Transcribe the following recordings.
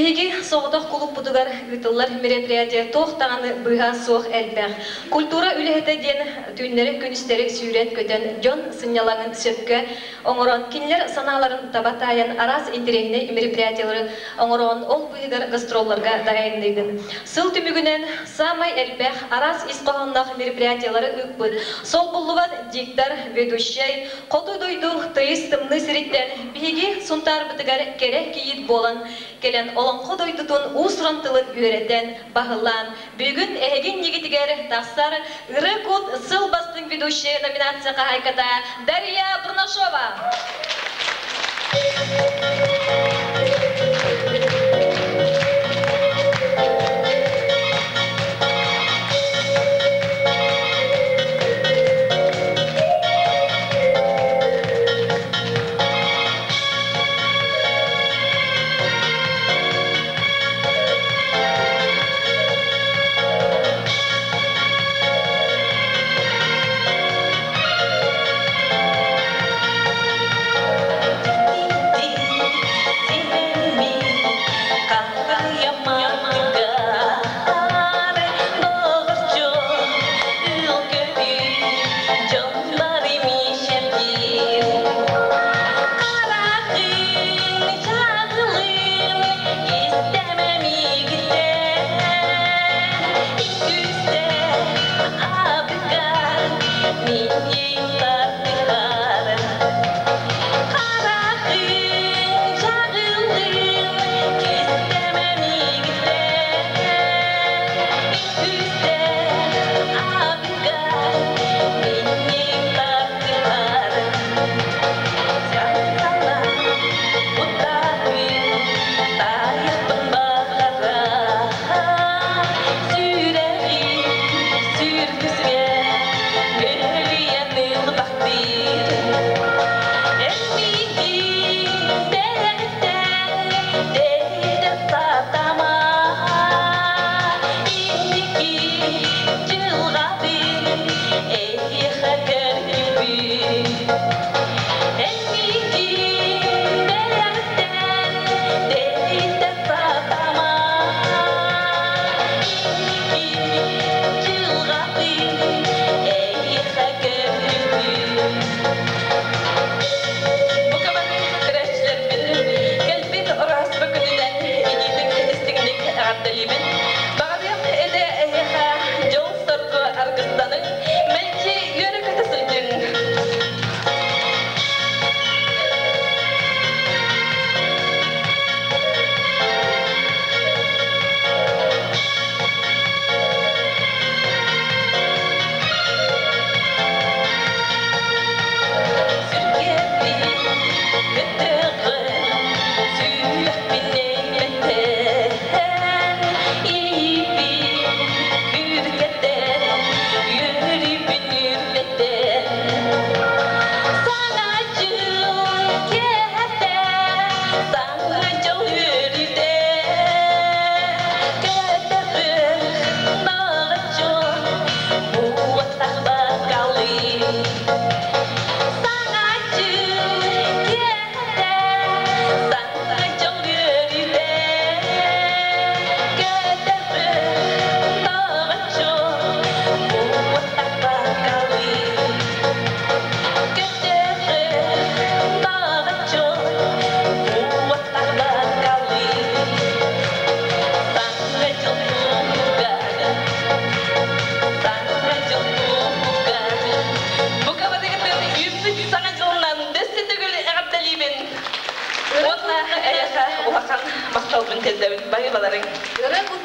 Биги соғдақ клуб бұдығар ғытылар мероприятия тоқтағаны бұға соқ әлбәқ. Культура үліхеті ден түйінлері күністері сүйрен көтен жон сынялаңын сөпкі оңырон кинлер саналарын табатайын арас интерегіне мероприятиялары оңырон ол бұғыдар гастролларға дайындайдын. Сыл түмігінен самай әлбәқ арас испағаннақ мероприятиялары үкпіл. Сол бұллуған диктар, ведущай, қоты дойду тыйыз тымны сіріттен биги сұнтар бұдығар керек кейіт болан келен олонқы дойдутун усрантылын үйретен бағылан. Бүгін әйгін негетігер тақсар ұры сыл бастың ведущий номинацияға айката Дарья Бурнашова.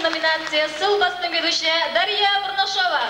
Номинация «Сыл бастың ведущая» Дарья Бурнашова.